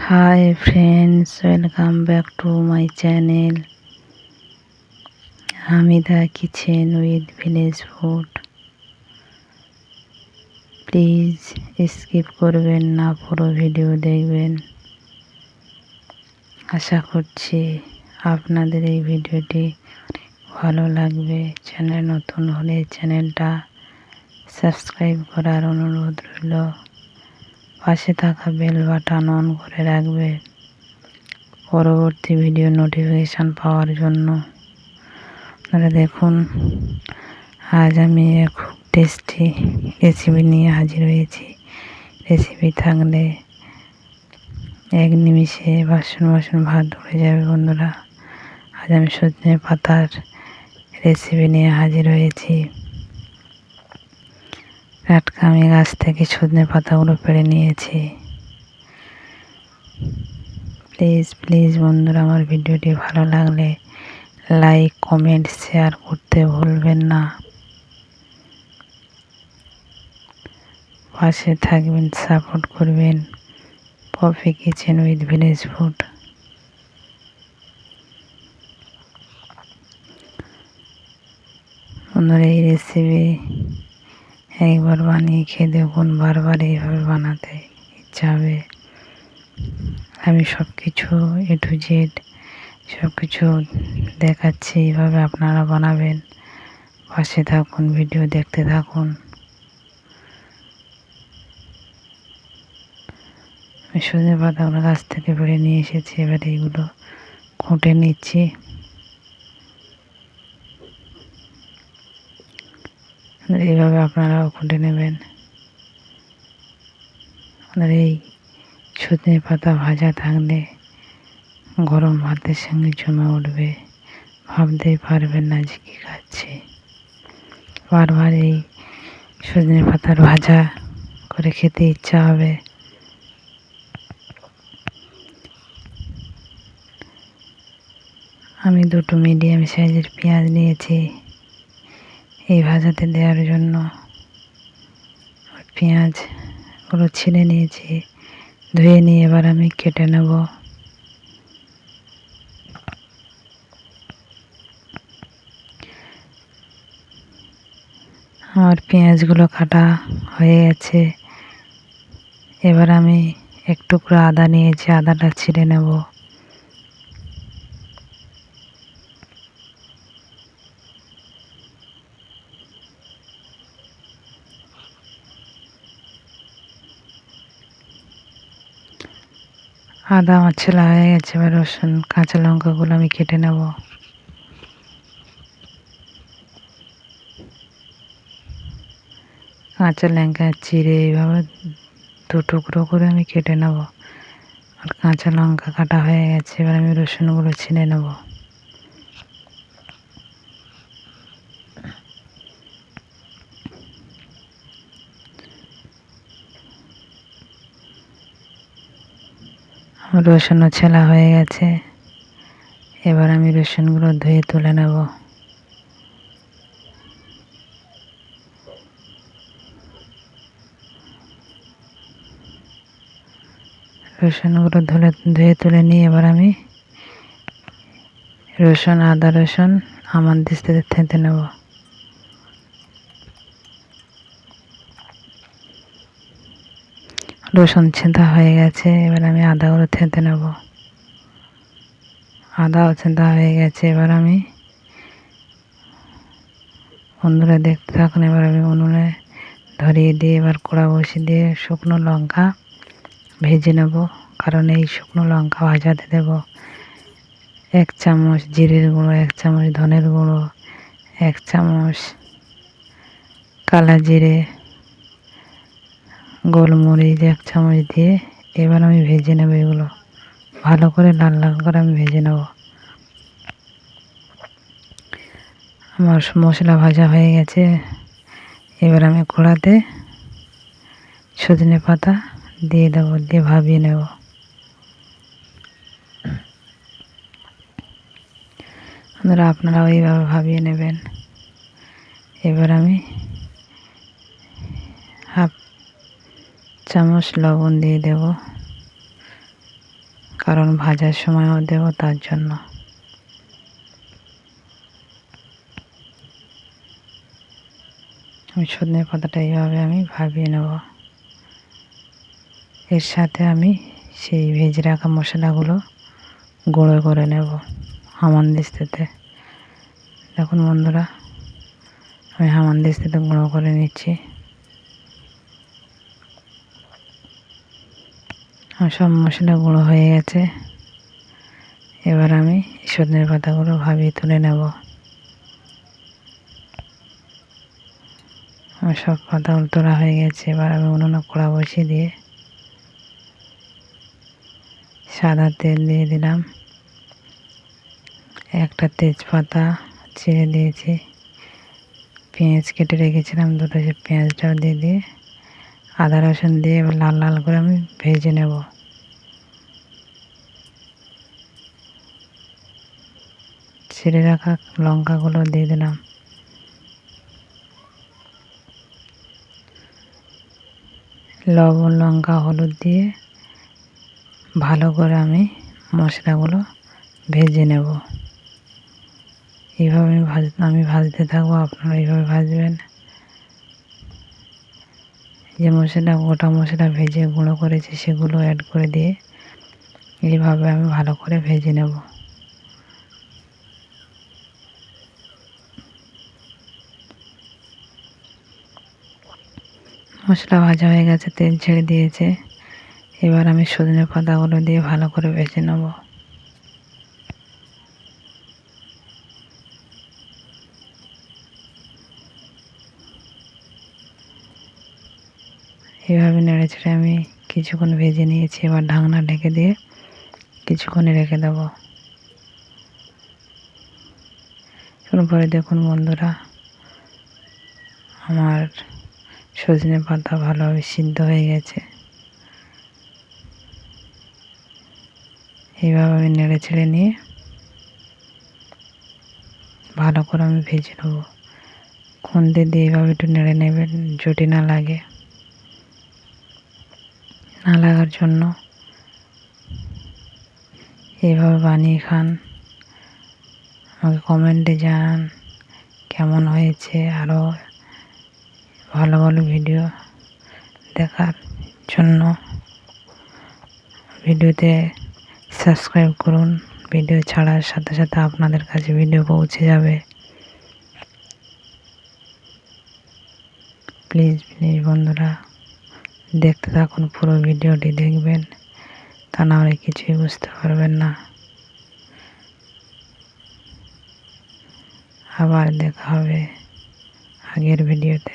Hi friends, welcome back to my channel Hamida Kitchen with Village Food. Please skip করবেন না, পুরো video দেখবেন। আশা করছি আপনাদের এই ভিডিওটি ভালো লাগবে। চ্যানেল নতুন হলে চ্যানেলটা সাবস্ক্রাইব করার অনুরোধ রইল। পাশে থাকা বেল বাটন অন করে রাখবে পরবর্তী ভিডিও নোটিফিকেশান পাওয়ার জন্য। আপনারা দেখুন, আজ আমি খুব টেস্টি রেসিপি নিয়ে হাজির হয়েছি। রেসিপি থাকলে এক নিমিষে বাসন ভাত উড়ে যাবে বন্ধুরা। আজ আমি সজনে পাতার রেসিপি নিয়ে হাজির হয়েছি। টাটকা আমি গাছ থেকে সজনে পাতাগুলো পেড়ে নিয়েছি। প্লিজ বন্ধুরা, আমার ভিডিওটি ভালো লাগলে লাইক, কমেন্ট, শেয়ার করতে ভুলবেন না। পাশে থাকবেন, সাপোর্ট করবেন। Poppy kitchen with village food. বন্ধুরা, এই রেসিপি একবার বানিয়ে খেয়ে দেখুন, বারবার এইভাবে বানাতে ইচ্ছা হবে। আমি সব কিছু A to Z সব কিছু দেখাচ্ছি, এইভাবে আপনারা বানাবেন। পাশে থাকুন, ভিডিও দেখতে থাকুন। আমি সজনে পাতাগুলো গাছ থেকে পেড়ে নিয়ে এসেছি, এবারে এগুলো খুঁটে নিচ্ছি। এইভাবে আপনারাও খুঁটে নেবেন। আপনার এই সজনে পাতা ভাজা থাকলে গরম ভাতের সঙ্গে জমে উঠবে, ভাবতেই পারবেন না যে কী খাচ্ছি। বারবার এই সজনে পাতার ভাজা করে খেতে ইচ্ছা হবে। আমি দুটো মিডিয়াম সাইজের পেঁয়াজ নিয়েছি এই ভাজাতে দেওয়ার জন্য। পেঁয়াজগুলো ছিলে নিয়েছি, ধুয়ে নিয়ে এবার আমি কেটে নেব। আমার পেঁয়াজগুলো কাটা হয়ে গেছে। এবার আমি এক টুকরো আদা নিয়েছি, আদাটা ছিলে নেব। আদা আমার ছেলা হয়ে গেছে। এবার রসুন, কাঁচা লঙ্কাগুলো আমি কেটে নেব। কাঁচা লঙ্কা চিড়ে এইভাবে দু টুকরো করে আমি কেটে নেব। আর কাঁচা লঙ্কা কাটা হয়ে গেছে, এবার আমি রসুনগুলো ছিঁড়ে নেব। আমার রসুনও ছেলা হয়ে গেছে, এবার আমি রসুনগুলো ধুয়ে তুলে নেব। রসুনগুলো ধুয়ে তুলে নিয়ে এবার আমি আদা রসুন আমার দিস্তাতে থেঁতে নেব। রসুন ছেঁধা হয়ে গেছে, এবার আমি আদাগুলো থেঁতে নেব। আদাও ছেঁধা হয়ে গেছে, এবার আমি বন্ধুরা দেখতে থাকুন। এবার আমি উনুনে ধরিয়ে দিয়ে এবার কড়া বসিয়ে দিয়ে শুকনো লঙ্কা ভেজে নেব। কারণ এই শুকনো লঙ্কা ভাজাতে দেব 1 চামচ জিরের গুঁড়ো, 1 চামচ ধনের গুঁড়ো, 1 চামচ কালা জিরে, গোলমরিচ 1 চামচ দিয়ে এবার আমি ভেজে নেব। এগুলো ভালো করে লাল লাল করে আমি ভেজে নেব। আমার মশলা ভাজা হয়ে গেছে, এবার আমি কড়াতে সজনে পাতা দিয়ে দেবো, দিয়ে ভাবিয়ে নেব। আপনারাও এইভাবে ভাবিয়ে নেবেন। এবার আমি হাফ চামচ লবণ দিয়ে দেব। কারণ ভাজার সময়ও দেবো তার জন্য। আমি সজনে পাতাটা এইভাবে আমি ভাবিয়ে নেব। এর সাথে আমি সেই ভেজে রাখা মশলাগুলো গুঁড়ো করে নেব হামানদিস্তাতে। দেখুন বন্ধুরা, আমি হামানদিস্তাতে গুঁড়ো করে নিচ্ছি। সব মশলা গুঁড়ো হয়ে গেছে। এবার আমি সজনে পাতাগুলো ভাবিয়ে তুলে নেব। আমার সব পাতাগুলো তোলা হয়ে গেছে। এবার আমি উনুনে কড়া বসিয়ে দিয়ে সাদা তেল দিয়ে দিলাম। একটা তেজপাতা ছিঁড়ে দিয়েছি। পেঁয়াজ কেটে রেখেছিলাম দুটো, যে পেঁয়াজটাও দিয়ে আদা রসুন দিয়ে এবার লাল লাল করে আমি ভেজে নেব। ছিঁড়ে রাখা লঙ্কাগুলো দিয়ে দিলাম। লবণ, লঙ্কা, হলুদ দিয়ে ভালো করে আমি মশলাগুলো ভেজে নেব। এইভাবে আমি ভাজতে থাকবো, আপনারা এইভাবে ভাজবেন। যে মশলা, গোটা মশলা ভেজে গুঁড়ো করেছি সেগুলো অ্যাড করে দিয়ে এইভাবে আমি ভালো করে ভেজে নেব। মশলা ভাজা হয়ে গেছে, তেল ছেড়ে দিয়েছে। এবার আমি সজনে পাতাগুলো দিয়ে ভালো করে ভেজে নেব। এইভাবে নেড়ে চেড়ে আমি কিছুক্ষণ ভেজে নিয়েছি। এবার ঢাকনা ঢেকে দিয়ে কিছুক্ষণ রেখে দেব। পরে দেখুন বন্ধুরা, আমার সজনে পাতা ভালোভাবে সিদ্ধ হয়ে গেছে। এইভাবে আমি নেড়ে ছেড়ে নিয়ে ভালো করে আমি ভেজে নেব। খুন্তি দিয়ে এইভাবে একটু নেড়ে নেবেন, জটি না লাগে। না লাগার জন্য এইভাবে বানিয়ে খান। আমাকে কমেন্টে জানান কেমন হয়েছে। আরও ভালো ভালো ভিডিও দেখার জন্য ভিডিওতে সাবস্ক্রাইব করুন। ভিডিও ছাড়ার সাথে সাথে আপনাদের কাছে ভিডিও পৌঁছে যাবে। প্লিজ প্লিজ বন্ধুরা, দেখতে থাকুন, পুরো ভিডিওটি দেখবেন, তা না হলে কিছুই বুঝতে পারবেন না। আবার দেখা হবে আগের ভিডিওতে।